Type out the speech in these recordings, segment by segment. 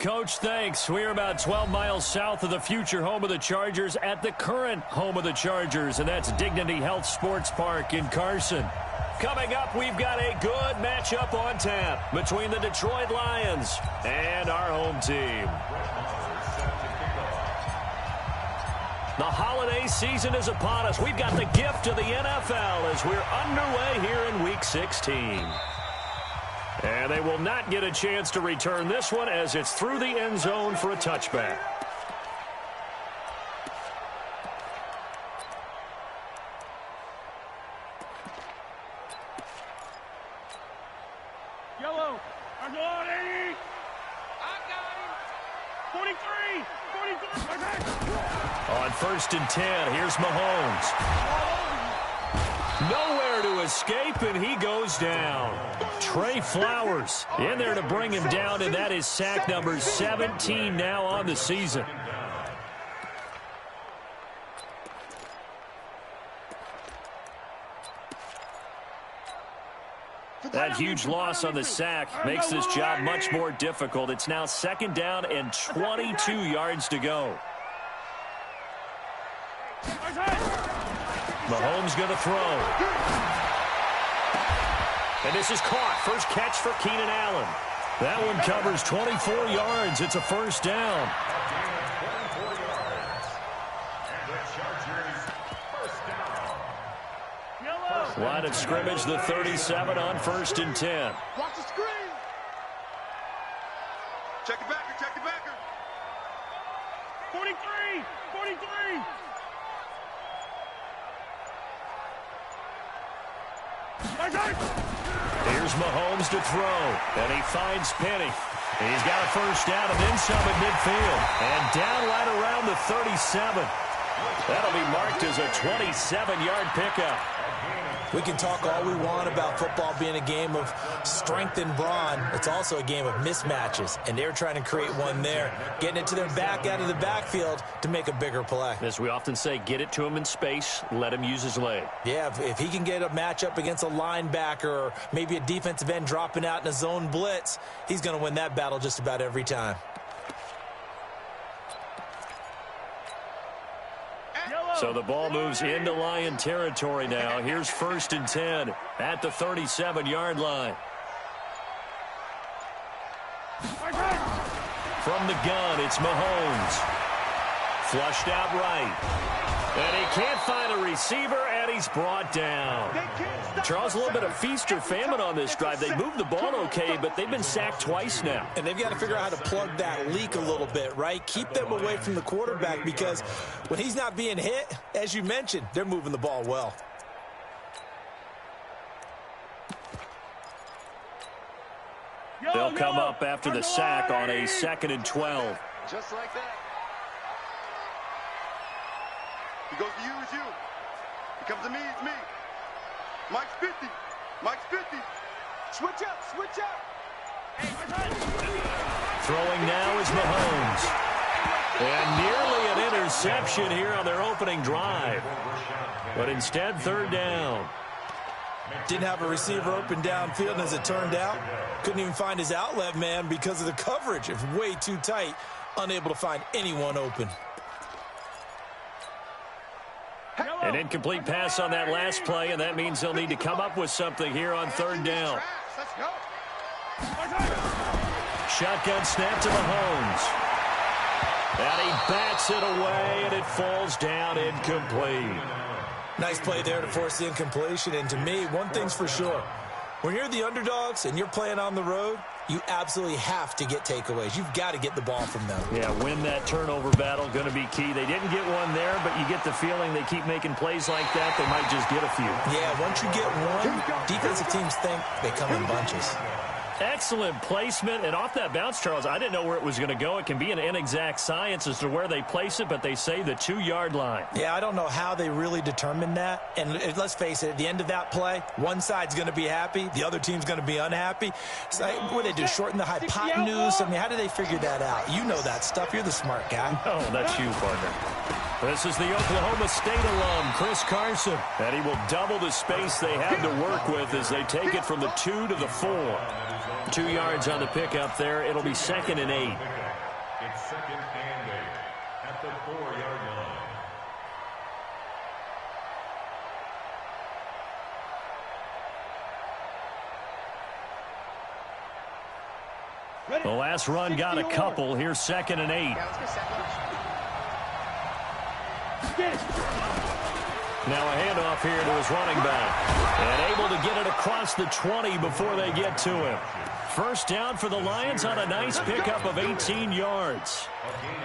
Coach. Thanks. We're about 12 miles south of the future home of the Chargers at the current home of the Chargers, and that's Dignity Health Sports Park in Carson. Coming up, we've got a good matchup on tap between the Detroit Lions and our home team. The holiday season is upon us. We've got the gift of the NFL as we're underway here in Week 16. And they will not get a chance to return this one as it's through the end zone for a touchback. Yellow. I'm going, 80. I got him. 43. On 1st and 10, here's Mahomes. Nowhere to escape, and he goes down. Trey Flowers in there to bring him down, and that is sack number 17 now on the season. That huge loss on the sack makes this job much more difficult. It's now 2nd down and 22 yards to go. Mahomes going to throw. And this is caught. First catch for Keenan Allen. That one covers 24 yards. It's a 1st down. Line of scrimmage, the 37 on 1st and 10. Watch the screen. Check it backer, check it backer. 43. 43. Here's Mahomes to throw, and he finds Penny. He's got a 1st down and then some at midfield. And down right around the 37. That'll be marked as a 27-yard pickup. We can talk all we want about football being a game of strength and brawn. It's also a game of mismatches, and they're trying to create one there, getting it to their back out of the backfield to make a bigger play. As we often say, get it to him in space, let him use his leg. Yeah, if he can get a matchup against a linebacker or maybe a defensive end dropping out in a zone blitz, he's going to win that battle just about every time. So the ball moves into Lion territory now. Here's 1st and 10 at the 37-yard line. From the gun, it's Mahomes. Flushed out right. And he can't find a receiver, and he's brought down. Charles, a little bit of feast or famine on this drive. They moved the ball okay, but they've been sacked twice now. And they've got to figure out how to plug that leak a little bit, right? Keep them away from the quarterback because when he's not being hit, as you mentioned, they're moving the ball well. They'll come up after the sack on a 2nd and 12. Just like that. He goes to you, it's you. He comes to me, it's me. Mike's 50. Mike's 50. Switch up, switch up. Throwing now is Mahomes. And nearly an interception here on their opening drive. But instead, 3rd down. Didn't have a receiver open downfield, and as it turned out, couldn't even find his outlet man because of the coverage. It was way too tight, unable to find anyone open. An incomplete pass on that last play, and that means they'll need to come up with something here on 3rd down. Shotgun snap to Mahomes. And he bats it away, and it falls down incomplete. Nice play there to force the incompletion, and to me, one thing's for sure. When you're the underdogs and you're playing on the road, you absolutely have to get takeaways. You've got to get the ball from them. Yeah, win that turnover battle, going to be key. They didn't get one there, but you get the feeling they keep making plays like that, they might just get a few. Yeah, once you get one, defensive teams think they come in bunches. Excellent placement, and off that bounce, Charles, I didn't know where it was going to go. It can be an inexact science as to where they place it, but they say the 2-yard line. Yeah, I don't know how they really determined that. And let's face it, at the end of that play, one side's going to be happy, the other team's going to be unhappy. It's like, what did they do, shorten the hypotenuse? I mean, how do they figure that out? You know that stuff. You're the smart guy. Oh, that's you, partner. This is the Oklahoma State alum, Chris Carson. And he will double the space they have to work with as they take it from the 2 to the 4. 2 yards on the pickup there. It'll be 2nd and 8. It's 2nd and 8 at the 4-yard line. The last run got a couple. Here's 2nd and 8. Yeah, let's get second. Now a handoff here to his running back. And able to get it across the 20 before they get to him. First down for the Lions on a nice pickup of 18 yards.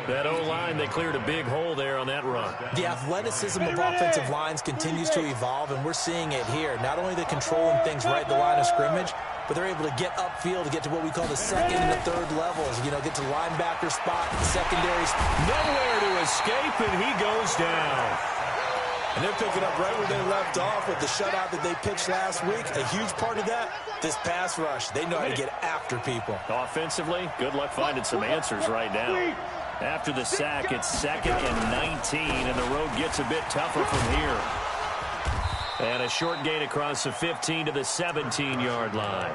That O-line, they cleared a big hole there on that run. The athleticism of offensive lines continues to evolve, and we're seeing it here. Not only the controlling things right at the line of scrimmage, but they're able to get upfield to get to what we call the second and the third levels. You know, get to linebacker spot, secondaries. Nowhere to escape, and he goes down. And they're picking up right where they left off with the shutout that they pitched last week. A huge part of that, this pass rush. They know how to get after people. Offensively, good luck finding some answers right now. After the sack, it's 2nd and 19, and the road gets a bit tougher from here. And a short gain across the 15 to the 17-yard line.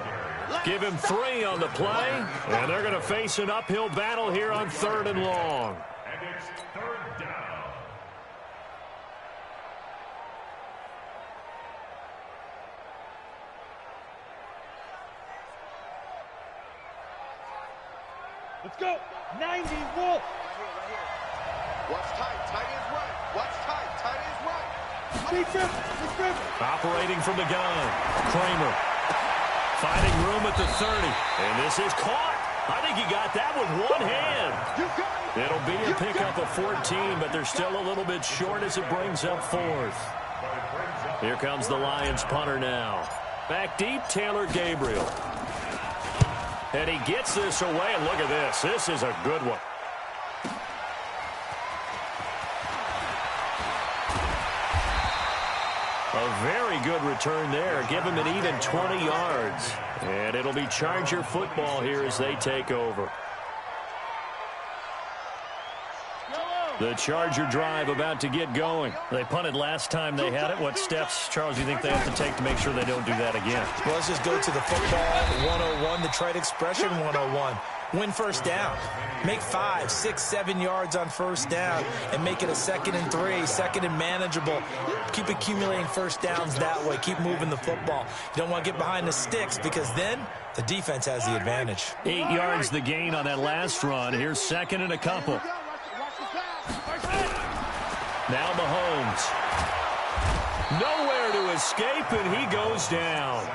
Give him 3 on the play, and they're going to face an uphill battle here on 3rd and long. And it's 3rd down. Let's go. 90, Wolf. Watch tight. Tight ends right. Watch tight. Tight ends right. Big grip. Operating from the gun. Kramer. Finding room at the 30. And this is caught. I think he got that with one hand. You got it. It'll be a pickup of 14, but they're still a little bit short as it brings up 4th. Here comes the Lions punter now. Back deep, Taylor Gabriel. And he gets this away, and look at this. This is a good one. A very good return there. Give him an even 20 yards. And it'll be Charger football here as they take over. The Charger drive about to get going. They punted last time they had it. What steps, Charles, do you think they have to take to make sure they don't do that again? Well, let's just go to the football 101, the trade expression 101. Win first down. Make 5, 6, 7 yards on first down and make it a 2nd and 3, 2nd and manageable. Keep accumulating first downs that way. Keep moving the football. You don't want to get behind the sticks because then the defense has the advantage. 8 yards the gain on that last run. Here's 2nd and a couple. Now Mahomes. Nowhere to escape, and he goes down.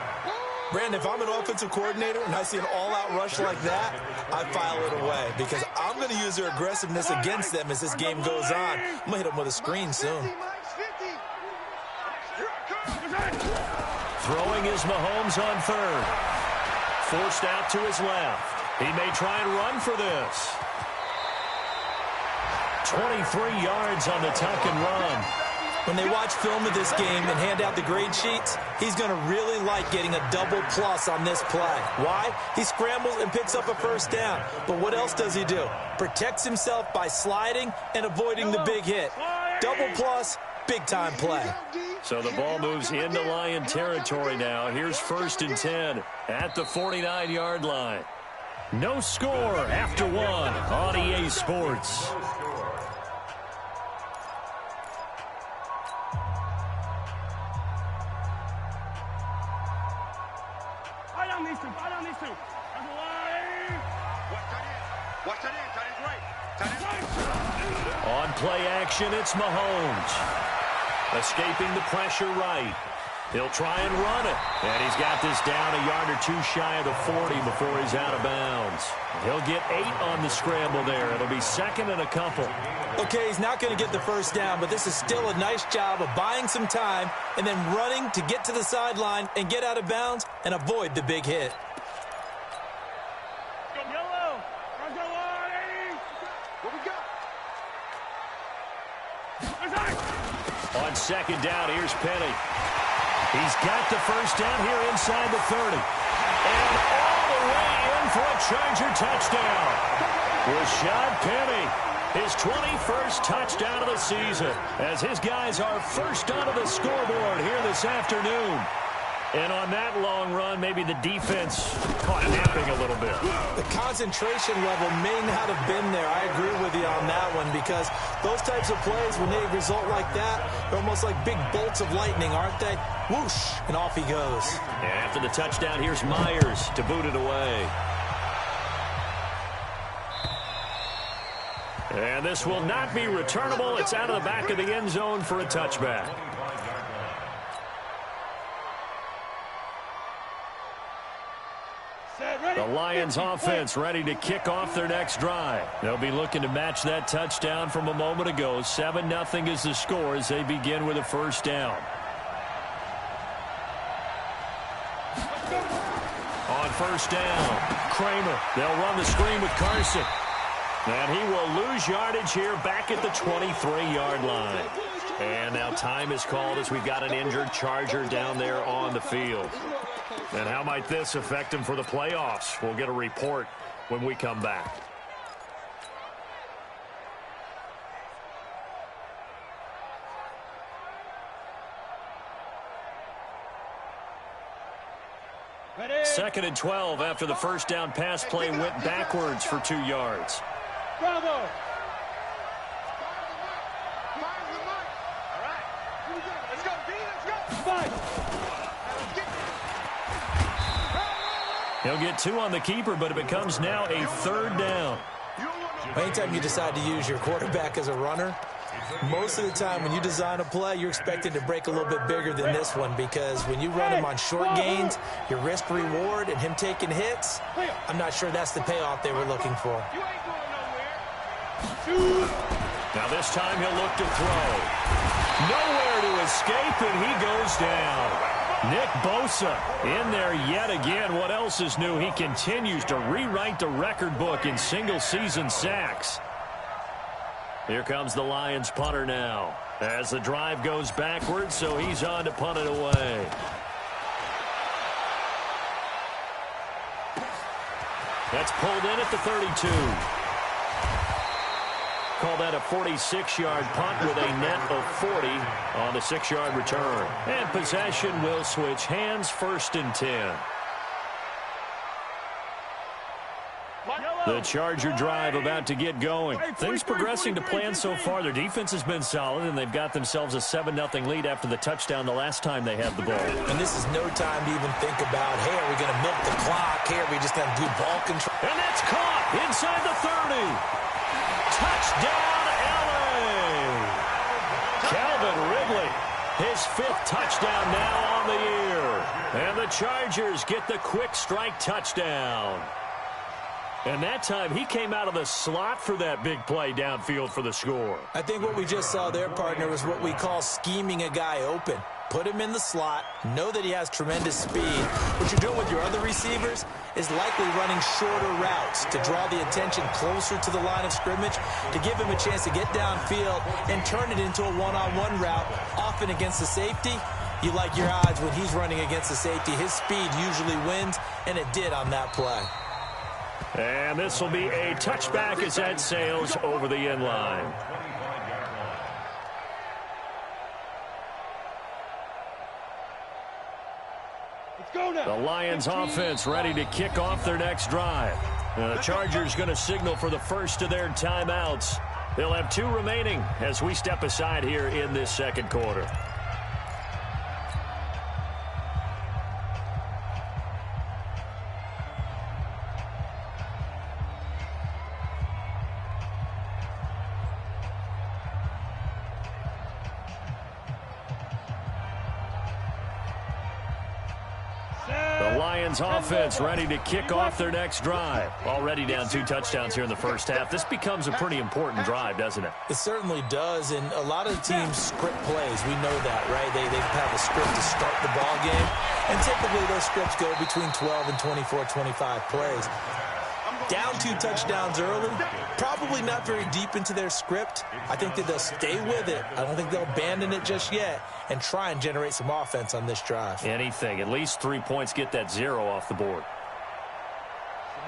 Brandon, if I'm an offensive coordinator and I see an all-out rush like that, I file it away because I'm going to use their aggressiveness against them as this game goes on. I'm going to hit them with a screen soon. Throwing is Mahomes on 3rd. Forced out to his left. He may try and run for this. 23 yards on the tuck and run. When they watch film of this game and hand out the grade sheets, he's going to really like getting a double plus on this play. Why? He scrambles and picks up a first down. But what else does he do? Protects himself by sliding and avoiding the big hit. Double plus, big-time play. So the ball moves into Lion territory now. Here's 1st and 10 at the 49-yard line. No score after 1 on EA Sports. On play action, it's Mahomes. Escaping the pressure right. He'll try and run it. And he's got this down a yard or 2 shy of the 40 before he's out of bounds. He'll get 8 on the scramble there. It'll be 2nd and a couple. Okay, he's not going to get the first down, but this is still a nice job of buying some time and then running to get to the sideline and get out of bounds and avoid the big hit. On 2nd down, here's Penny. He's got the first down here inside the 30. And all the way in for a Charger touchdown. Rashad Penny, his 21st touchdown of the season, as his guys are first onto the scoreboard here this afternoon. And on that long run, maybe the defense caught napping a little bit. The concentration level may not have been there. I agree with you on that one because those types of plays, when they result like that, they're almost like big bolts of lightning, aren't they? Whoosh, and off he goes. And after the touchdown, here's Myers to boot it away. And this will not be returnable. It's out of the back of the end zone for a touchback. The Lions offense ready to kick off their next drive. They'll be looking to match that touchdown from a moment ago. 7-0 is the score as they begin with a first down. On first down, Kramer. They'll run the screen with Carson. And he will lose yardage here back at the 23-yard line. And now time is called as we've got an injured Charger down there on the field. And how might this affect him for the playoffs? We'll get a report when we come back. Second and 12 after the first down pass play went backwards for 2 yards. Bravo! He'll get 2 on the keeper, but it becomes now a third down. Anytime you decide to use your quarterback as a runner, most of the time when you design a play, you're expected to break a little bit bigger than this one because when you run him on short gains, your risk-reward and him taking hits, I'm not sure that's the payoff they were looking for. Now this time he'll look to throw. Nowhere to escape, and he goes down. Nick Bosa in there yet again. What else is new? He continues to rewrite the record book in single-season sacks. Here comes the Lions punter now as the drive goes backwards, so he's on to punt it away. That's pulled in at the 32. Call that a 46-yard punt with a net of 40 on the 6-yard return. And possession will switch hands, 1st and 10. The Charger drive about to get going. Things progressing to plan so far. Their defense has been solid, and they've got themselves a 7-0 lead after the touchdown the last time they had the ball. And this is no time to even think about, hey, are we going to milk the clock? Hey, are we just going to do ball control? And that's caught inside the 30. Touchdown, LA! Calvin Ridley, his 5th touchdown now on the year. And the Chargers get the quick strike touchdown. And that time he came out of the slot for that big play downfield for the score. I think what we just saw there, partner, was what we call scheming a guy open. Put him in the slot, know that he has tremendous speed. What you're doing with your other receivers is likely running shorter routes to draw the attention closer to the line of scrimmage, to give him a chance to get downfield and turn it into a one-on-one route, often against the safety. You like your odds when he's running against the safety. His speed usually wins, and it did on that play. And this will be a touchback as that sails over the end line. The Lions offense ready to kick off their next drive. The Chargers going to signal for the first of their timeouts. They'll have 2 remaining as we step aside here in this second quarter. Offense ready to kick off their next drive. Already down 2 touchdowns here in the first half. This becomes a pretty important drive, doesn't it? It certainly does, and a lot of teams script plays. We know that, right? They have a script to start the ball game, and typically those scripts go between 12 and 24, 25 plays. Down 2 touchdowns early, probably not very deep into their script. I think that they'll stay with it. I don't think they'll abandon it just yet and try and generate some offense on this drive. Anything. At least 3 points, get that 0 off the board.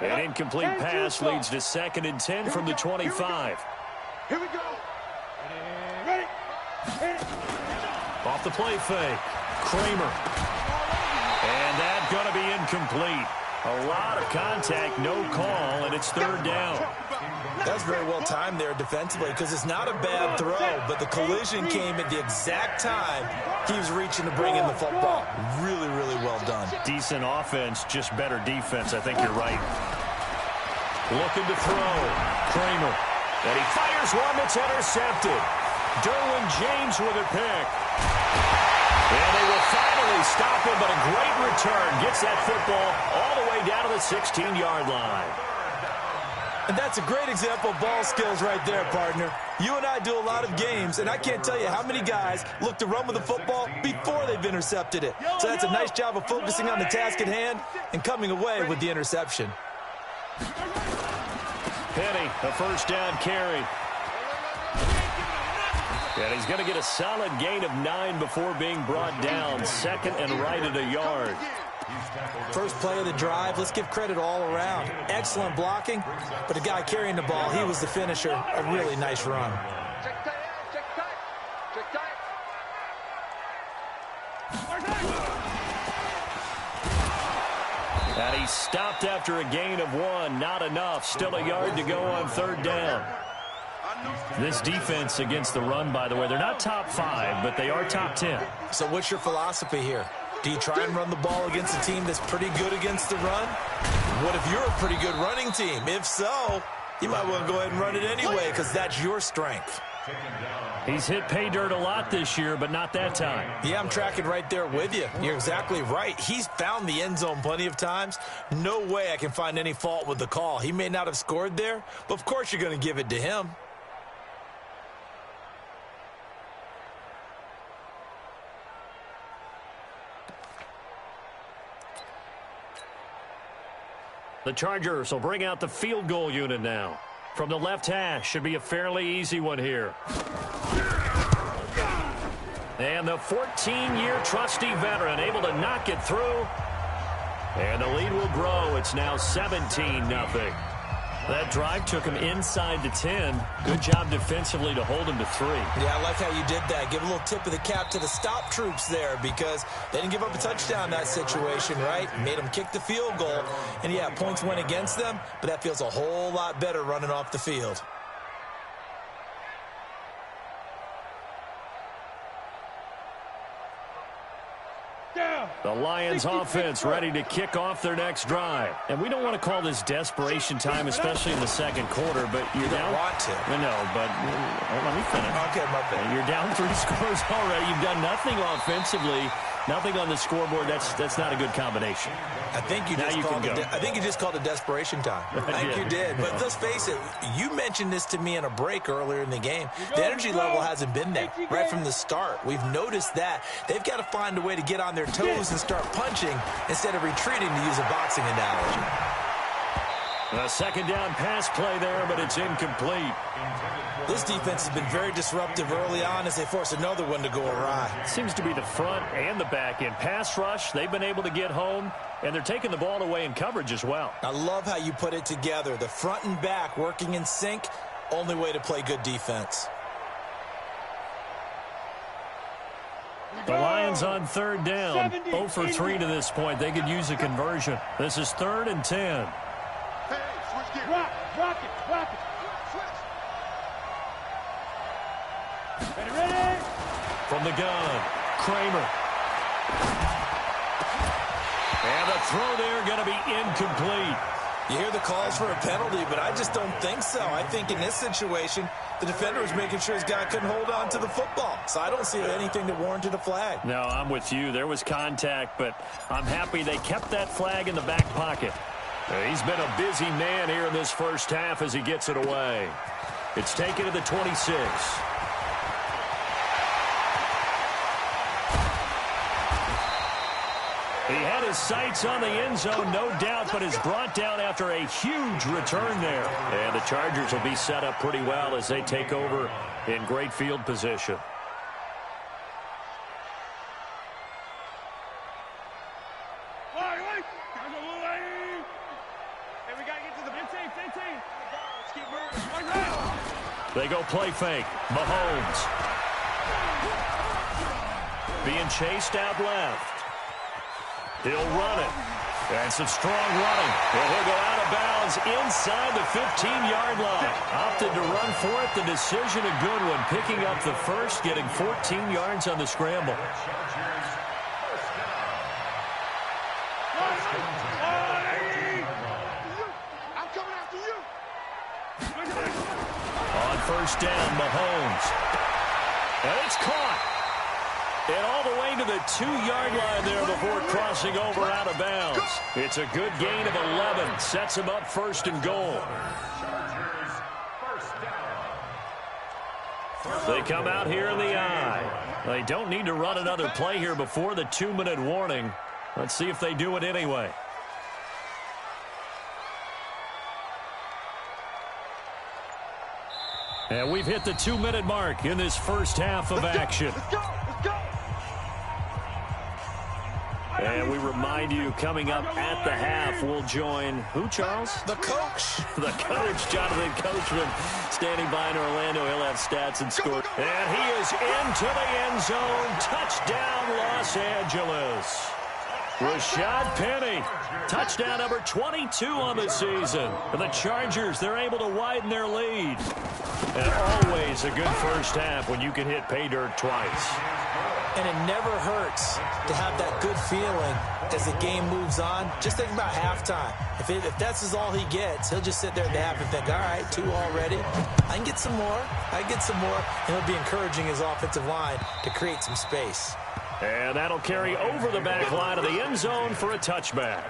An incomplete pass leads to 2nd and 10 from the 25. Here we go. Ready. Off the play fake. Kramer. incomplete. A lot of contact, no call, and it's third down. That's very well timed there defensively because it's not a bad throw, but the collision came at the exact time he was reaching to bring in the football. Really, really well done. Decent offense, just better defense. I think you're right. Looking to throw. Kramer. And he fires one that's intercepted. Derwin James with a pick. And they will finally stop him, but a great return. Gets that football all the way down to the 16-yard line. And that's a great example of ball skills right there, partner. You and I do a lot of games, and I can't tell you how many guys look to run with the football before they've intercepted it. So that's a nice job of focusing on the task at hand and coming away with the interception. Penny, a first down carry. And he's going to get a solid gain of 9 before being brought down. Second and right at a yard. First play of the drive, let's give credit all around. Excellent blocking, but the guy carrying the ball, he was the finisher. A really nice run. And he stopped after a gain of 1. Not enough. Still a yard to go on third down. This defense against the run, by the way, they're not top 5, but they are top 10. So what's your philosophy here? Do you try and run the ball against a team that's pretty good against the run? What if you're a pretty good running team? If so, you might want to go ahead and run it anyway because that's your strength. He's hit pay dirt a lot this year, but not that time. Yeah, I'm tracking right there with you. You're exactly right. He's found the end zone plenty of times. No way I can find any fault with the call. He may not have scored there, but of course you're going to give it to him. The Chargers will bring out the field goal unit now. From the left hash, should be a fairly easy one here. And the 14-year trusty veteran able to knock it through. And the lead will grow. It's now 17-0. That drive took him inside the 10. Good job defensively to hold him to 3. Yeah, I like how you did that. Give a little tip of the cap to the stop troops there because they didn't give up a touchdown in that situation, right? Made them kick the field goal. And, yeah, points went against them, but that feels a whole lot better running off the field. The Lions offense ready to kick off their next drive. And we don't want to call this desperation time, especially in the second quarter, but you're down. You don't want to. No, but let me finish. Okay, my bad. You're down 3 scores already. You've done nothing offensively, nothing on the scoreboard. That's not a good combination. I think you just called it desperation time. I think you did. But let's face it, you mentioned this to me in a break earlier in the game. The energy level hasn't been there right from the start. We've noticed that. They've got to find a way to get on their toes and start punching instead of retreating, to use a boxing analogy. A second down pass play there, but it's incomplete. This defense has been very disruptive early on as they force another one to go awry. Seems to be the front and the back end. Pass rush, they've been able to get home, and they're taking the ball away in coverage as well. I love how you put it together. The front and back working in sync, only way to play good defense. The Lions on third down, 0 for 3 to this point. They could use a conversion. This is 3rd and 10. Hey, switch gears. Rock it. Ready? From the gun, Kramer. And the throw there going to be incomplete. You hear the calls for a penalty, but I just don't think so. I think in this situation, the defender was making sure his guy couldn't hold on to the football. So I don't see anything that warranted a flag. No, I'm with you. There was contact, but I'm happy they kept that flag in the back pocket. He's been a busy man here in this first half as he gets it away. It's taken to the 26. He had his sights on the end zone, no doubt, but is brought down after a huge return there. And the Chargers will be set up pretty well as they take over in great field position. They go play fake. Mahomes. Being chased out left. He'll run it. And some strong running. And he'll go out of bounds inside the 15-yard line. Opted to run for it. The decision a good one. Picking up the first, getting 14 yards on the scramble. I'm coming after you. On first down, Mahomes. And it's caught. And all the way to the 2-yard line there before crossing over out of bounds. It's a good gain of 11. Sets him up first and goal. They come out here in the eye. They don't need to run another play here before the 2-minute warning. Let's see if they do it anyway. And we've hit the 2-minute mark in this first half of action. Let's go. Let's go. And we remind you, coming up at the half, we'll join who, Charles? The coach. The coach, Jonathan Coachman, standing by in Orlando. He'll have stats and score. And he is into the end zone. Touchdown, Los Angeles. Rashad Penny, touchdown number 22 on the season. And the Chargers, they're able to widen their lead. And always a good first half when you can hit pay dirt twice. And it never hurts to have that good feeling as the game moves on. Just think about halftime. If that's all he gets, he'll just sit there at the half and think, all right, 2 already. I can get some more. I can get some more. And he'll be encouraging his offensive line to create some space. And that'll carry over the back line of the end zone for a touchback.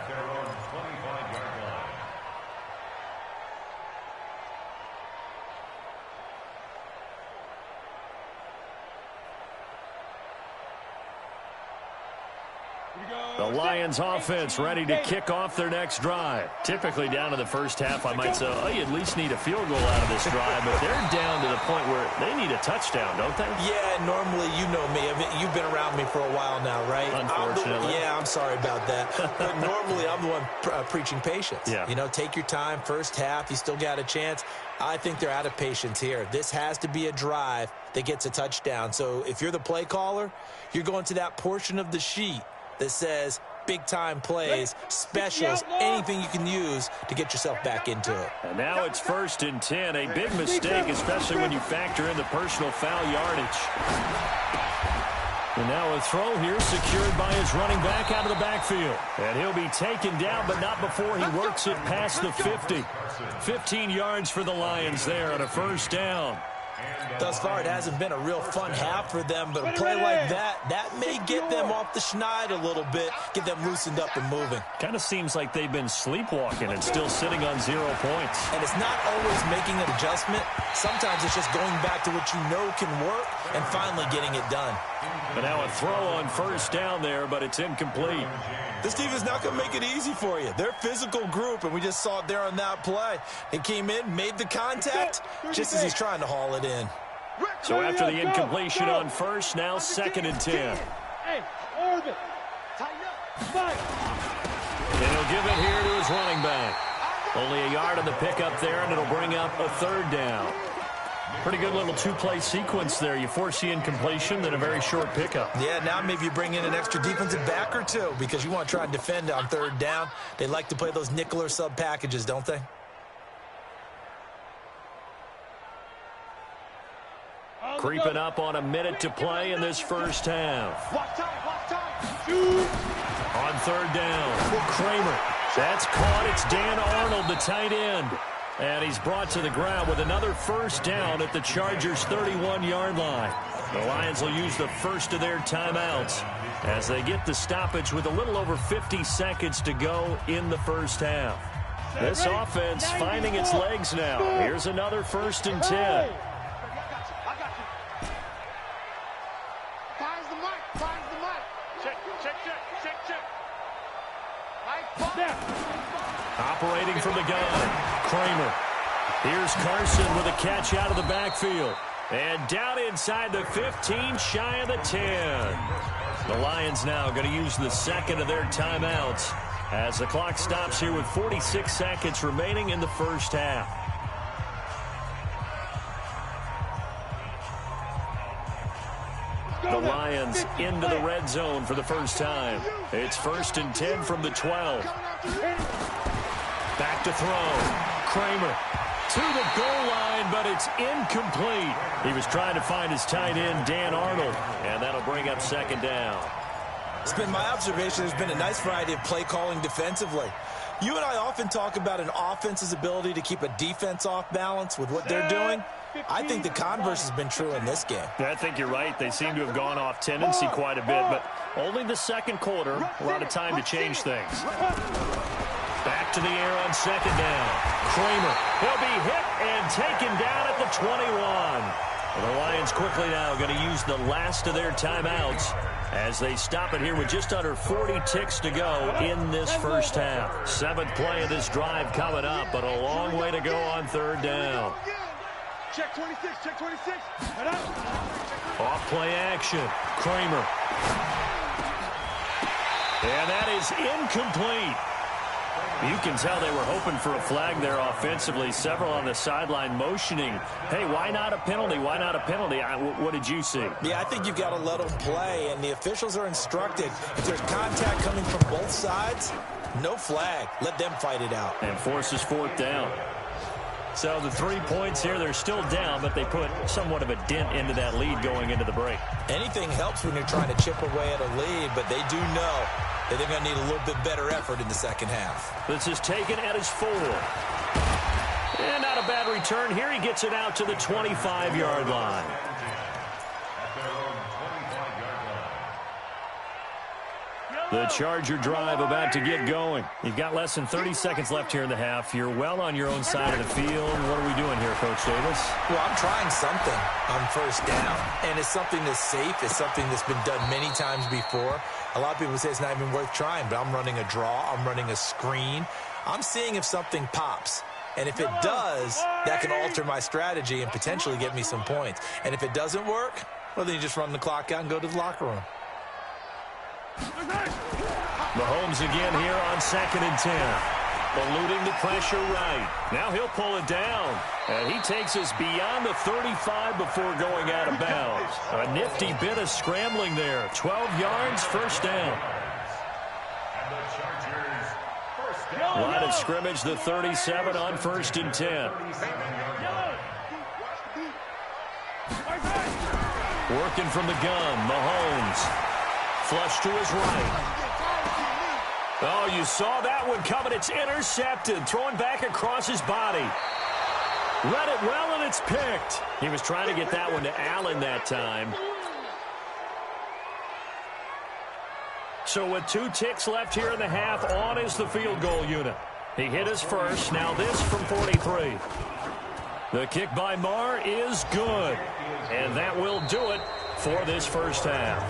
The Lions offense ready to kick off their next drive. Typically down to the first half, I might say, oh, you at least need a field goal out of this drive, but they're down to the point where they need a touchdown, don't they? Yeah, normally, you know me. I mean, you've been around me for a while now, right? Unfortunately. I'm sorry about that. But normally, I'm the one preaching patience. Yeah. You know, take your time. First half, you still got a chance. I think they're out of patience here. This has to be a drive that gets a touchdown. So if you're the play caller, you're going to that portion of the sheet that says big-time plays, specials, anything you can use to get yourself back into it. And now it's 1st and 10. A big mistake, especially when you factor in the personal foul yardage. And now a throw here secured by his running back out of the backfield. And he'll be taken down, but not before he works it past the 50. 15 yards for the Lions there on a first down. Thus far, it hasn't been a real fun half for them, but a play like that may get them off the schneid a little bit, get them loosened up and moving. Kind of seems like they've been sleepwalking and still sitting on 0 points. And it's not always making an adjustment. Sometimes it's just going back to what you know can work and finally getting it done. But now a throw on first down there, but it's incomplete. This team is not going to make it easy for you. They're a physical group, and we just saw it there on that play. He came in, made the contact, just as he's trying to haul it in. So after the incompletion on first, now 2nd and 10. Hey, orbit. Tighten up. And he'll give it here to his running back. Only a yard on the pickup there, and it'll bring up a 3rd down. Pretty good little 2-play sequence there. You force the incompletion, then a very short pickup. Yeah, now maybe you bring in an extra defensive back or two because you want to try and defend on 3rd down. They like to play those nickel or sub packages, don't they? Creeping up on a minute to play in this first half. Watch time. Shoot. On 3rd down, Kramer. That's caught. It's Dan Arnold, the tight end. And he's brought to the ground with another first down at the Chargers' 31-yard line. The Lions will use the first of their timeouts as they get the stoppage with a little over 50 seconds to go in the first half. This offense finding its legs now. Here's another 1st and 10. I got you. Finds the mic. Check. Operating from the gun, Kramer. Here's Carson with a catch out of the backfield. And down inside the 15, shy of the 10. The Lions now going to use the 2nd of their timeouts as the clock stops here with 46 seconds remaining in the first half. the Lions into the red zone for the first time. It's 1st and 10 from the 12. Back to throw. Kramer to the goal line, but it's incomplete. He was trying to find his tight end, Dan Arnold, and that'll bring up 2nd down. It's been my observation there's been a nice variety of play calling defensively. You and I often talk about an offense's ability to keep a defense off balance with what they're doing. I think the converse has been true in this game. I think you're right. They seem to have gone off tendency quite a bit, but only the second quarter, a lot of time to change things. Back to the air on 2nd down. Kramer, he'll be hit and taken down at the 21. The Lions quickly now going to use the last of their timeouts as they stop it here with just under 40 ticks to go in this first half. 7th play of this drive coming up, but a long way to go on 3rd down. Check 26, check 26. Off play action. Kramer. And that is incomplete. You can tell they were hoping for a flag there offensively. Several on the sideline motioning, hey, why not a penalty? Why not a penalty? What did you see? Yeah, I think you've got to let them play, and the officials are instructed. If there's contact coming from both sides, no flag. Let them fight it out. And forces 4th down. So the 3 points here, they're still down, but they put somewhat of a dent into that lead going into the break. Anything helps when you're trying to chip away at a lead, but they do know that they're going to need a little bit better effort in the second half. This is taken at his 4. And not a bad return here. He gets it out to the 25-yard line. The Charger drive about to get going. You've got less than 30 seconds left here in the half. You're well on your own side of the field. What are we doing here, Coach Davis? Well, I'm trying something on 1st down, and it's something that's safe. It's something that's been done many times before. A lot of people say it's not even worth trying, but I'm running a draw. I'm running a screen. I'm seeing if something pops. And if it does, that can alter my strategy and potentially get me some points. And if it doesn't work, well, then you just run the clock out and go to the locker room. Mahomes again here on 2nd and 10. Eluding the pressure right. Now he'll pull it down. And he takes us beyond the 35 before going out of bounds. A nifty bit of scrambling there. 12 yards, 1st down. Line of scrimmage, the 37 on 1st and 10. Working from the gun, Mahomes. Flush to his right. Oh, you saw that one coming. It's intercepted. Throwing back across his body. Read it well, and it's picked. He was trying to get that one to Allen that time. So with 2 ticks left here in the half, on is the field goal unit. He hit his first. Now this from 43. The kick by Marr is good. And that will do it for this first half.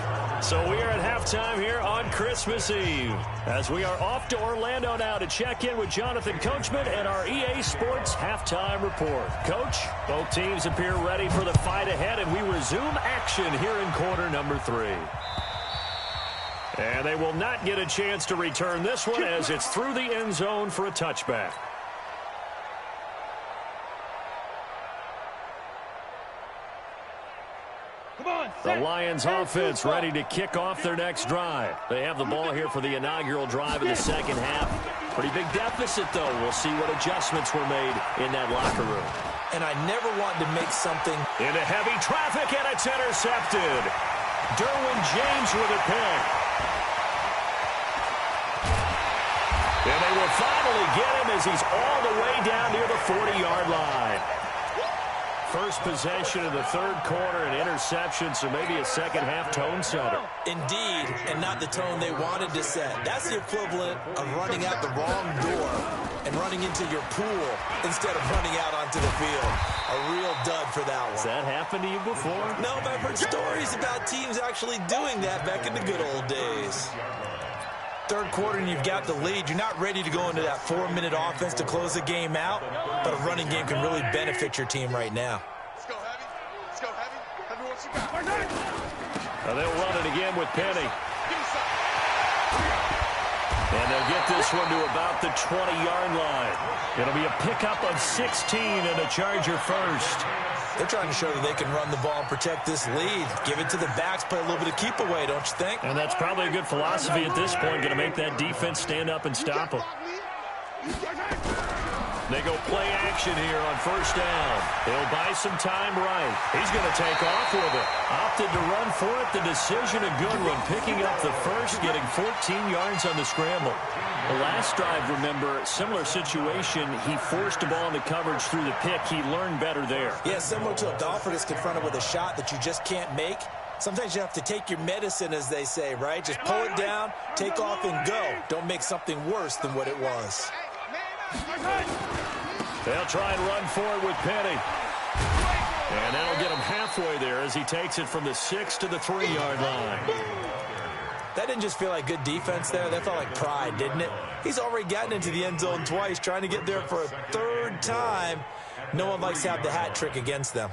So we are at halftime here on Christmas Eve as we are off to Orlando now to check in with Jonathan Coachman and our EA Sports Halftime Report. Coach, both teams appear ready for the fight ahead, and we resume action here in quarter number 3. And they will not get a chance to return this one as it's through the end zone for a touchback. The Lions offense ready to kick off their next drive. They have the ball here for the inaugural drive of the second half. Pretty big deficit, though. We'll see what adjustments were made in that locker room. And I never wanted to make something into heavy traffic, and it's intercepted. Derwin James with a pick. And they will finally get him as he's all the way down near the 40-yard line. First possession of the 3rd quarter, an interception, so maybe a second-half tone setter. Indeed, and not the tone they wanted to set. That's the equivalent of running out the wrong door and running into your pool instead of running out onto the field. A real dud for that one. Has that happened to you before? No, but I've heard stories about teams actually doing that back in the good old days. 3rd quarter and you've got the lead. You're not ready to go into that 4-minute offense to close the game out, but a running game can really benefit your team right now. Let's go, Heavy. Let's go, Heavy. Heavy, what you got? Now they'll run it again with Penny. And they'll get this one to about the 20-yard line. It'll be a pickup of 16 and a Charger first. They're trying to show that they can run the ball and protect this lead. Give it to the backs, play a little bit of keep away, don't you think? And that's probably a good philosophy at this point, going to make that defense stand up and stop them. They go play action here on first down. He'll buy some time right. He's going to take off with it. Opted to run for it. The decision a good one. Picking up the first, getting 14 yards on the scramble. The last drive, remember, similar situation. He forced the ball into coverage through the pick. He learned better there. Yeah, similar to a golfer that's confronted with a shot that you just can't make. Sometimes you have to take your medicine, as they say, right? Just pull it down, take off, and go. Don't make something worse than what it was. They'll try and run for it with Penny. And that'll get him halfway there as he takes it from the 6 to the 3-yard line. That didn't just feel like good defense there. That felt like pride, didn't it? He's already gotten into the end zone twice, trying to get there for a third time. No one likes to have the hat trick against them.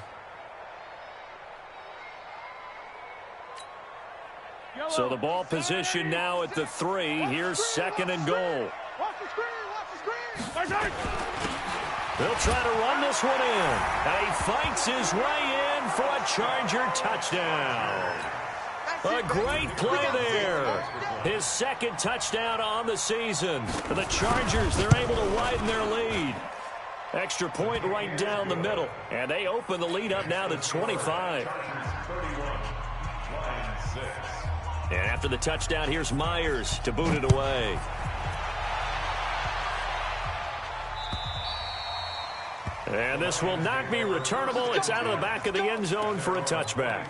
So the ball position now at the 3. Here's 2nd and goal. Watch the screen! Watch the screen! They'll try to run this one in. And he fights his way in for a Charger touchdown. A great play there. His 2nd touchdown on the season. For the Chargers, they're able to widen their lead. Extra point right down the middle. And they open the lead up now to 25. And after the touchdown, here's Myers to boot it away. And this will not be returnable. It's out of the back of the end zone for a touchback.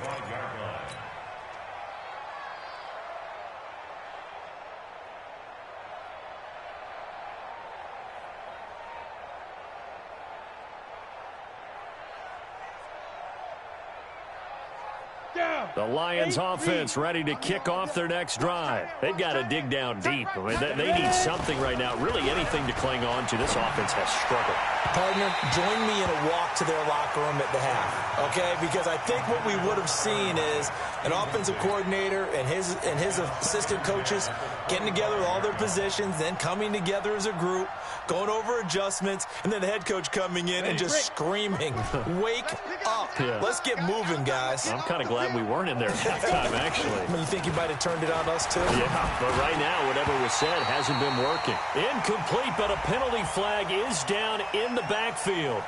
The Lions offense ready to kick off their next drive. They've got to dig down deep. I mean, they need something right now, really anything to cling on to. This offense has struggled. Partner, join me in a walk to their locker room at the half, okay? Because I think what we would have seen is an offensive coordinator and his assistant coaches getting together with all their positions, then coming together as a group, going over adjustments, and then the head coach coming in and just screaming, wake up. Yeah. Let's get moving, guys. I'm kind of glad we weren't in there at halftime, actually. I mean, you think he might have turned it on us, too? Yeah, but right now, whatever was said hasn't been working. Incomplete, but a penalty flag is down in the backfield.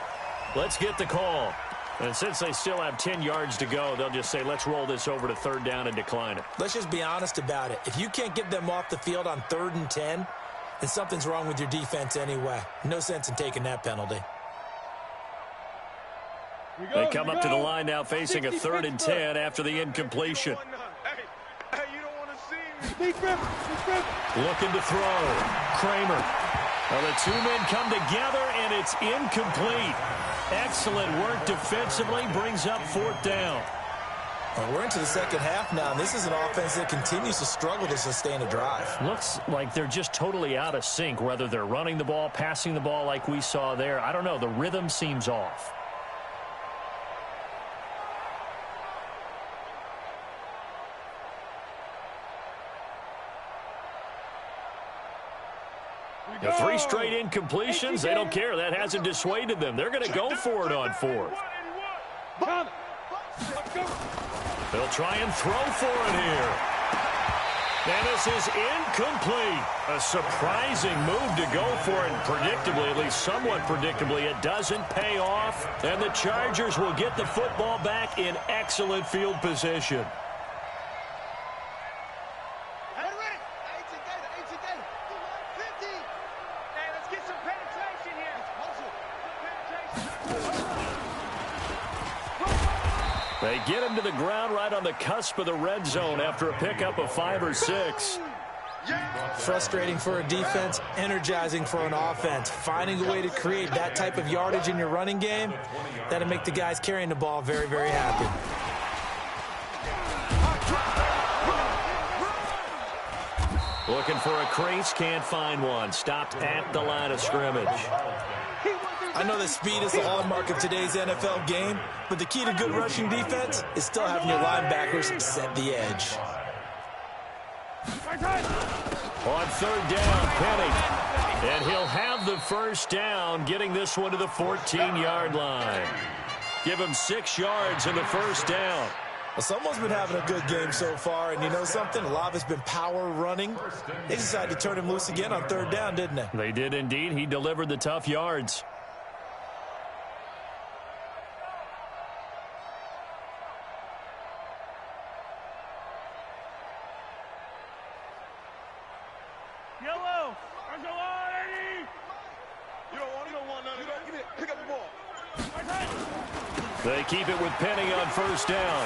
Let's get the call. And since they still have 10 yards to go, they'll just say, let's roll this over to 3rd down and decline it. Let's just be honest about it. If you can't get them off the field on 3rd and 10, then something's wrong with your defense anyway. No sense in taking that penalty. They come up to the line now facing a 3rd and 10 after the incompletion. Hey, you don't want to see me. Looking to throw. Kramer. Well, the two men come together, and it's incomplete. Excellent work defensively, brings up 4th down. Well, we're into the second half now, and this is an offense that continues to struggle to sustain a drive. Looks like they're just totally out of sync, whether they're running the ball, passing the ball like we saw there. I don't know. The rhythm seems off. The 3 straight incompletions, they don't care. That hasn't dissuaded them. They're going to go for it on 4th. They'll try and throw for it here. And this is incomplete. A surprising move to go for it. And predictably, at least somewhat predictably, it doesn't pay off. And the Chargers will get the football back in excellent field position. They get him to the ground right on the cusp of the red zone after a pickup of 5 or 6. Frustrating for a defense, energizing for an offense. Finding a way to create that type of yardage in your running game, that'll make the guys carrying the ball very, very happy. Looking for a crease, can't find one. Stopped at the line of scrimmage. I know that speed is the hallmark of today's NFL game, but the key to good rushing defense is still having your linebackers set the edge. On 3rd down, Penny. And he'll have the first down, getting this one to the 14-yard line. Give him 6 yards in the first down. Well, someone's been having a good game so far, and you know something? A lot of it's been power running. They decided to turn him loose again on 3rd down, didn't they? They did indeed. He delivered the tough yards. Yellow. There's a line, Eddie. You don't want none of that. Give it. Pick up the ball. They keep it with Penny on 1st down.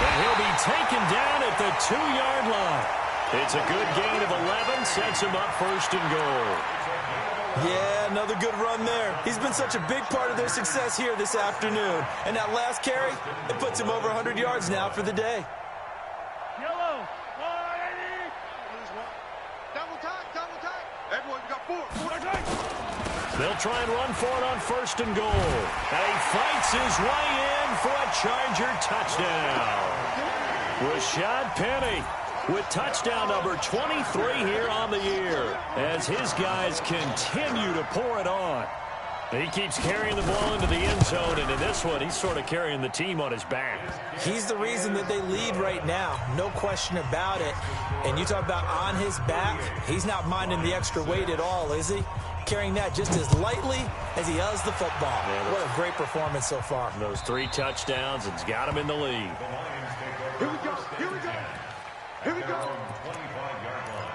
And he'll be taken down at the 2-yard line. It's a good gain of 11. Sets him up 1st and goal. Yeah, another good run there. He's been such a big part of their success here this afternoon. And that last carry, it puts him over 100 yards now for the day. Yellow. Line, Eddie. Double tight. Double tight. Everyone, you got 4. They'll try and run for it on 1st and goal. And he fights his way in for a Charger touchdown. Rashad Penny with touchdown number 23 here on the year as his guys continue to pour it on. He keeps carrying the ball into the end zone, and in this one, he's sort of carrying the team on his back. He's the reason that they lead right now, no question about it. And you talk about on his back, he's not minding the extra weight at all, is he? Carrying that just as lightly as he does the football. Yeah, what a great performance so far. Those 3 touchdowns, it's got him in the lead. Here we go. Here we go. Here we go. 25-yard line.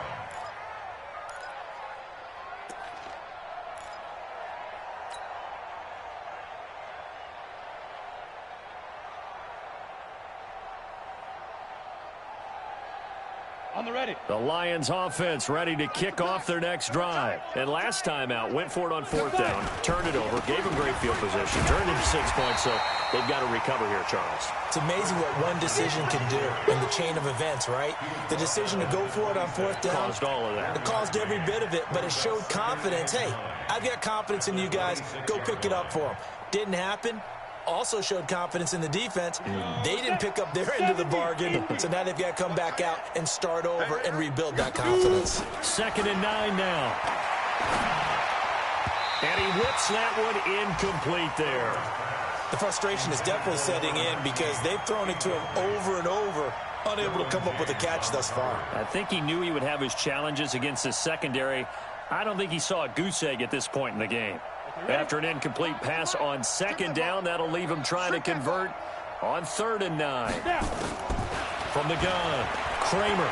On the ready. The Lions offense ready to kick off their next drive. And last time out, went for it on 4th down, turned it over, gave him great field position, turned into 6 points, so they've got to recover here, Charles. It's amazing what one decision can do in the chain of events, right? The decision to go for it on 4th down. Caused all of that. It caused every bit of it, but it showed confidence. Hey, I've got confidence in you guys. Go pick it up for them. Didn't happen. Also showed confidence in the defense. They didn't pick up their end of the bargain, so now they've got to come back out and start over and rebuild that confidence. 2nd and 9 now. And he whips that one incomplete there. The frustration is definitely setting in because they've thrown it to him over and over, unable to come up with a catch thus far. I think he knew he would have his challenges against the secondary. I don't think he saw a goose egg at this point in the game. After an incomplete pass on 2nd down, that'll leave him trying to convert on 3rd and 9. From the gun, Kramer.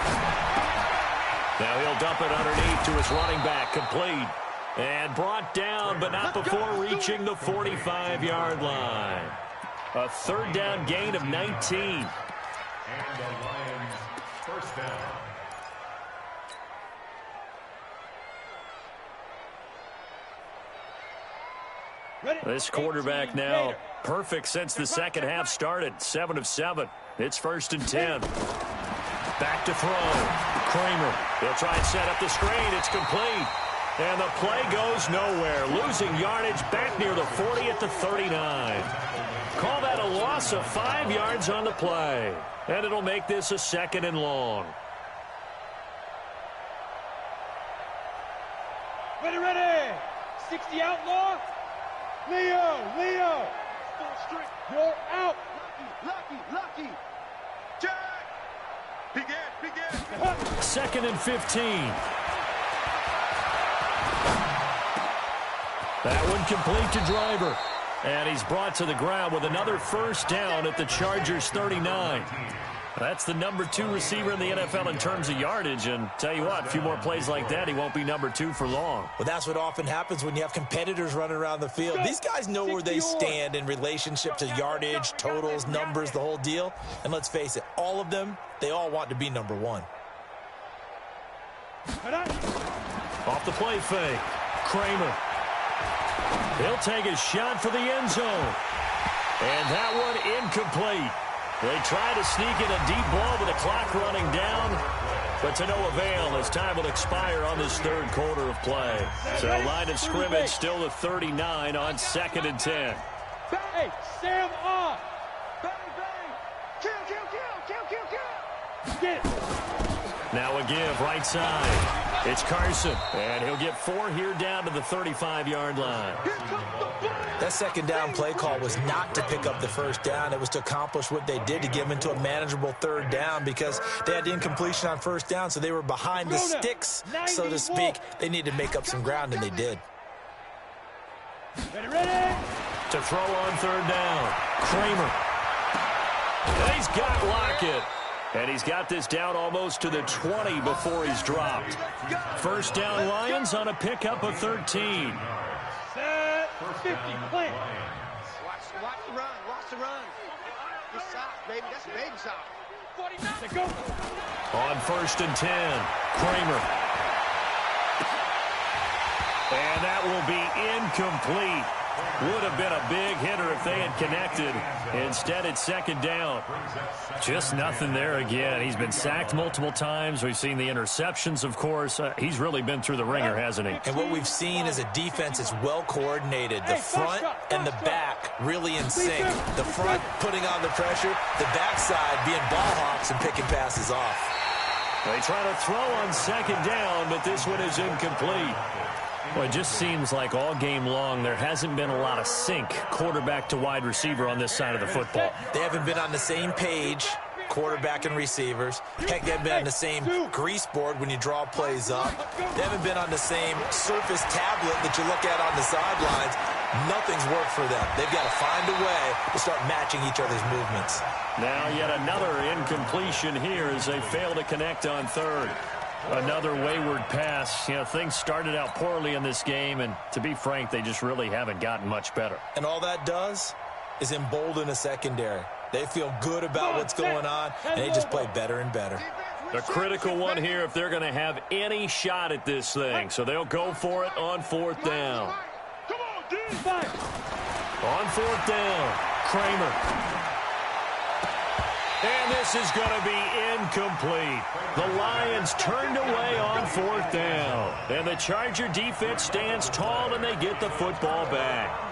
Now he'll dump it underneath to his running back, complete. And brought down, but not before reaching the 45-yard line. A 3rd down gain of 19. And the Lions 1st down. This quarterback now perfect since the second half started. 7 of 7. It's 1st and 10. Back to throw. Kramer. He'll try and set up the screen. It's complete. And the play goes nowhere. Losing yardage back near the 40 at the 39. Call that a loss of 5 yards on the play. And it'll make this a 2nd and long. Ready, ready. 60 outlaw. Leo. Full strength. You're out. Lucky. Jack. Begin. 2nd and 15. That one complete to Driver. And he's brought to the ground with another 1st down at the Chargers 39. That's the number 2 receiver in the NFL in terms of yardage. And tell you what, a few more plays like that, he won't be number 2 for long. Well, that's what often happens when you have competitors running around the field. These guys know where they stand in relationship to yardage, totals, numbers, the whole deal. And let's face it, all of them, they all want to be number 1. Off the play fake, Kramer. He'll take a shot for the end zone. And that one incomplete. They try to sneak in a deep ball with the clock running down, but to no avail as time will expire on this 3rd quarter of play. So line of scrimmage still the 39 on 2nd and 10. Hey, Sam off. Bang. Kill. Get it. Now a give right side. It's Carson, and he'll get 4 here down to the 35-yard line. That second down play call was not to pick up the first down. It was to accomplish what they did, to get them into a manageable third down, because they had the incompletion on first down, so they were behind the sticks, so to speak. They needed to make up some ground, and they did. Ready. To throw on third down, Kramer. And he's got Lockett. And he's got this down almost to the 20 before he's dropped. First down, Lions on a pickup of 13. Set. 50. Plant. Watch the run. Watch the run. Good shot, baby. That's a baby shot. 49. Let's go. On first and 10, Kramer. And that will be incomplete. Would have been a big hitter if they had connected. Instead, it's second down. Just nothing there again. He's been sacked multiple times. We've seen the interceptions, of course. He's really been through the ringer, hasn't he? And what we've seen is a defense that's well coordinated. The front and the back really in sync. The front putting on the pressure, the backside being ball hawks and picking passes off. They try to throw on second down, but this one is incomplete. Well, it just seems like all game long there hasn't been a lot of sync quarterback to wide receiver on this side of the football. They haven't been on the same page, quarterback and receivers. Heck, they haven't been on the same grease board when you draw plays up. They haven't been on the same surface tablet that you look at on the sidelines. Nothing's worked for them. They've got to find a way to start matching each other's movements. Now yet another incompletion here as they fail to connect on third. Another wayward pass. You know, things started out poorly in this game, and to be frank, they just really haven't gotten much better. And all that does is embolden a secondary. They feel good about what's going on, and they just play better and better. A critical one here if they're going to have any shot at this thing. So they'll go for it on fourth down. On fourth down, Kramer. And this is going to be incomplete. The Lions turned away on fourth down. And the Charger defense stands tall, and they get the football back.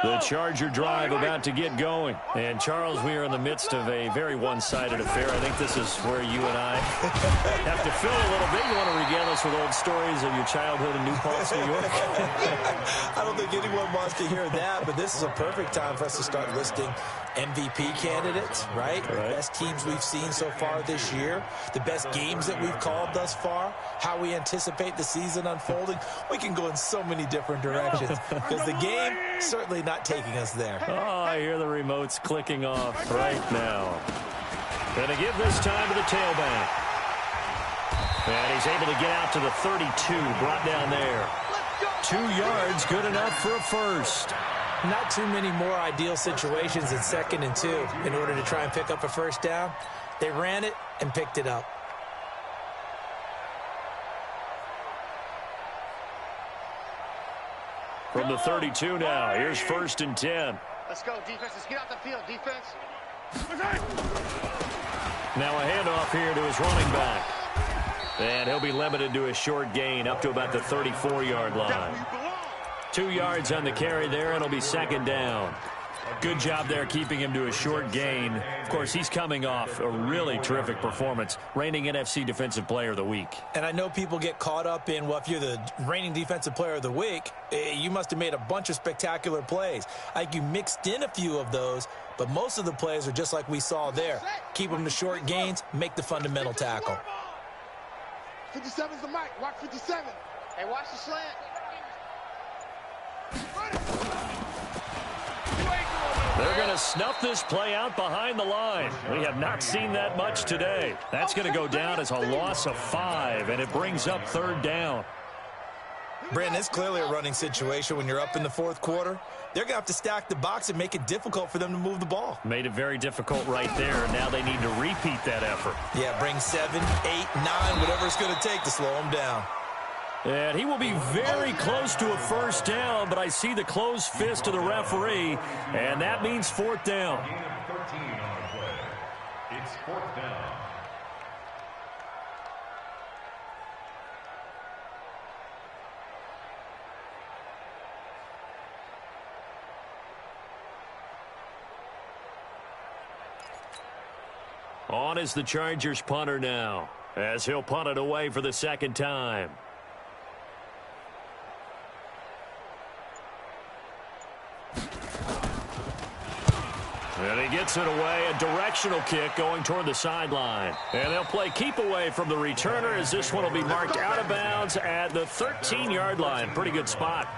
The Charger drive about to get going. And, Charles, we are in the midst of a very one-sided affair. I think this is where you and I have to fill a little bit. You want to regale us with old stories of your childhood in New Paltz, New York? I don't think anyone wants to hear that, but this is a perfect time for us to start listing MVP candidates, right? The best teams we've seen so far this year, the best games that we've called thus far, how we anticipate the season unfolding. We can go in so many different directions because the game certainly not taking us there. Oh, I hear the remotes clicking off right now. Going to give this time to the tailback. And he's able to get out to the 32, brought down there. 2 yards, good enough for a first. Not too many more ideal situations in 2nd and 2 in order to try and pick up a first down. They ran it and picked it up. From the 32 now, here's 1st and 10. Let's go, defense. Let's get out the field, defense. Now a handoff here to his running back. And he'll be limited to a short gain up to about the 34-yard line. 2 yards on the carry there, and it'll be second down. Good job there keeping him to a short gain. Of course, he's coming off a really terrific performance, reigning NFC Defensive Player of the Week. And I know people get caught up in, well, if you're the reigning Defensive Player of the Week, you must have made a bunch of spectacular plays. I think you mixed in a few of those, but most of the plays are just like we saw there. Keep them to short gains, make the fundamental tackle. 57's the mic. Watch 57. Hey, watch the slant. They're going to snuff this play out behind the line. We have not seen that much today. That's going to go down as a loss of 5, and it brings up third down. Brandon, it's clearly a running situation when you're up in the 4th quarter. They're going to have to stack the box and make it difficult for them to move the ball. Made it very difficult right there. Now they need to repeat that effort. Yeah, bring 7, 8, 9, whatever it's going to take to slow them down. And he will be very close to a first down, but I see the closed fist of the referee, and that means 4th down. 13 on the play. It's 4th down. On is the Chargers punter now, as he'll punt it away for the second time. And he gets it away, a directional kick going toward the sideline. And they'll play keep away from the returner as this one will be marked out of bounds at the 13-yard line. Pretty good spot.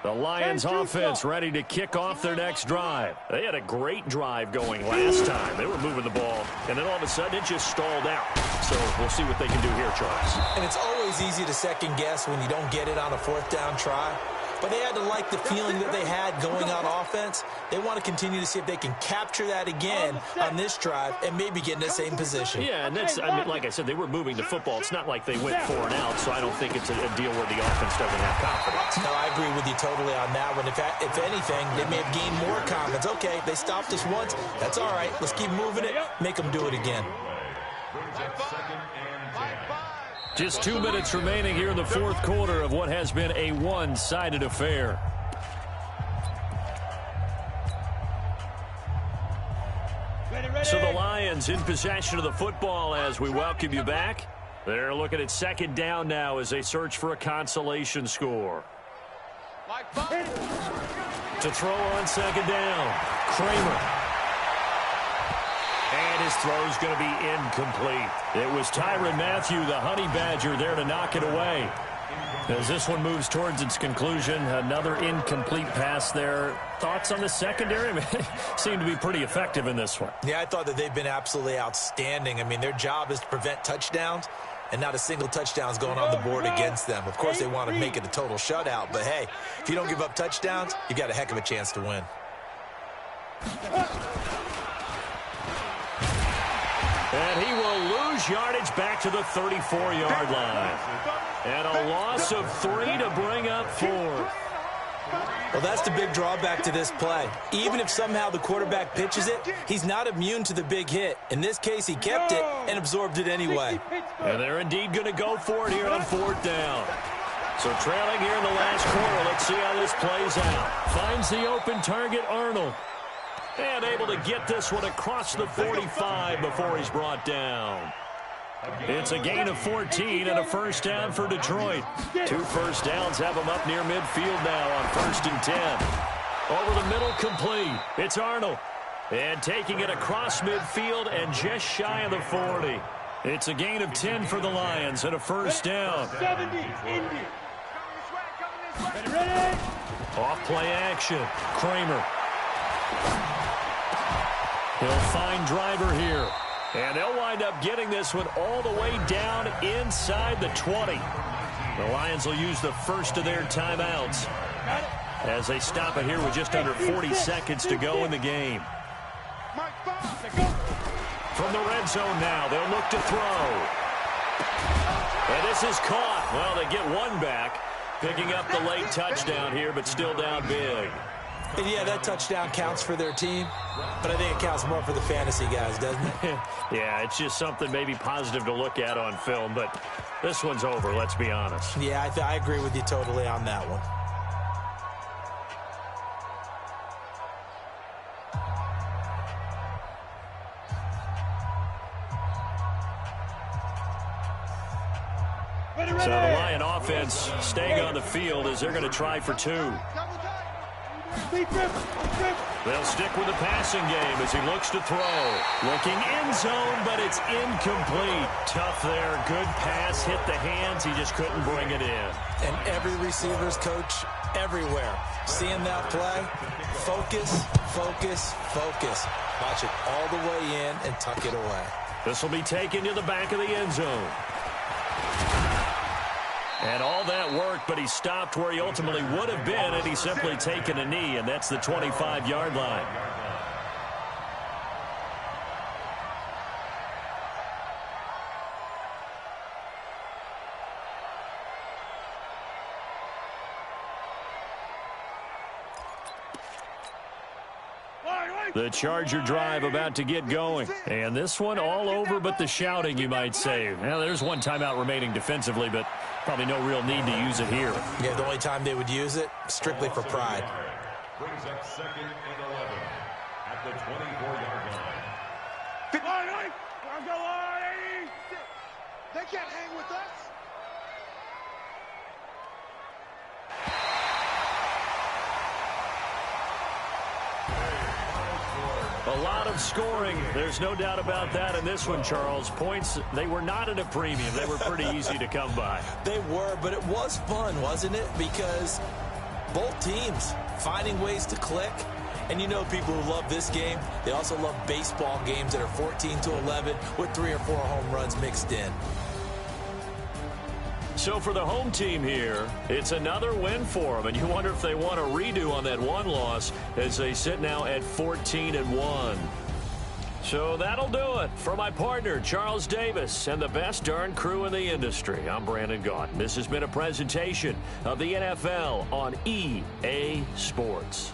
The Lions offense ready to kick off their next drive. They had a great drive going last time. They were moving the ball, and then all of a sudden it just stalled out. So we'll see what they can do here, Charles. And it's always easy to second guess when you don't get it on a fourth down try. But they had to like the feeling that they had going on offense. They want to continue to see if they can capture that again on this drive and maybe get in the same position. Yeah, and that's, I mean, like I said, they were moving the football. It's not like they went 4 and out, so I don't think it's a deal where the offense doesn't have confidence. No, I agree with you totally on that one. If anything, they may have gained more confidence. Okay, they stopped us once. That's all right. Let's keep moving it. Make them do it again. Just 2 minutes remaining here in the fourth quarter of what has been a one-sided affair. So the Lions in possession of the football as we welcome you back. They're looking at second down now as they search for a consolation score. To throw on second down, Kramer. And his throw's going to be incomplete. It was Tyrann Mathieu, the Honey Badger, there to knock it away. As this one moves towards its conclusion, another incomplete pass there. Thoughts on the secondary? I mean, they seem to be pretty effective in this one. Yeah, I thought that they've been absolutely outstanding. I mean, their job is to prevent touchdowns, and not a single touchdown is going on the board against them. Of course, they want to make it a total shutout, but hey, if you don't give up touchdowns, you've got a heck of a chance to win. And he will lose yardage back to the 34-yard line. And a loss of 3 to bring up 4. Well, that's the big drawback to this play. Even if somehow the quarterback pitches it, he's not immune to the big hit. In this case, he kept it and absorbed it anyway. And they're indeed going to go for it here on fourth down. So trailing here in the last quarter, let's see how this plays out. Finds the open target, Arnold. And able to get this one across the 45 before he's brought down. It's a gain of 14 and a first down for Detroit. 2 first downs have them up near midfield now on 1st and 10. Over the middle, complete. It's Arnold. And taking it across midfield and just shy of the 40. It's a gain of 10 for the Lions and a first down. 70, Indy. Off play action. Kramer. He'll find Driver here. And they'll wind up getting this one all the way down inside the 20. The Lions will use the first of their timeouts as they stop it here with just under 40 seconds to go in the game. From the red zone now, they'll look to throw. And this is caught. Well, they get one back, picking up the late touchdown here, but still down big. And yeah, that touchdown counts for their team, but I think it counts more for the fantasy guys, doesn't it? Yeah, it's just something maybe positive to look at on film, but this one's over, let's be honest. Yeah, I agree with you totally on that one. So the Lion offense staying on the field as they're going to try for 2. They'll stick with the passing game as he looks to throw. Looking end zone, but it's incomplete. Tough there. Good pass. Hit the hands. He just couldn't bring it in. And every receiver's coach everywhere. Seeing that play, focus, focus, focus. Watch it all the way in and tuck it away. This will be taken to the back of the end zone. And all that worked, but he stopped where he ultimately would have been had he simply taken a knee, and that's the 25-yard line. The Charger drive about to get going. And this one all over but the shouting, you might say. Well, there's one timeout remaining defensively, but probably no real need to use it here. Yeah, the only time they would use it, strictly for pride. Brings up 2nd and 11 at the 24-yard line. They can't hang with us. A lot of scoring. There's no doubt about that in this one, Charles. Points, they were not at a premium. They were pretty easy to come by. They were, but it was fun, wasn't it? Because both teams finding ways to click. And you know people who love this game, they also love baseball games that are 14-11 with 3 or 4 home runs mixed in. So for the home team here, it's another win for them. And you wonder if they want a redo on that one loss as they sit now at 14-1. So that'll do it. For my partner, Charles Davis, and the best darn crew in the industry, I'm Brandon Gaudin. This has been a presentation of the NFL on EA Sports.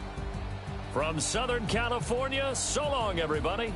From Southern California, so long, everybody.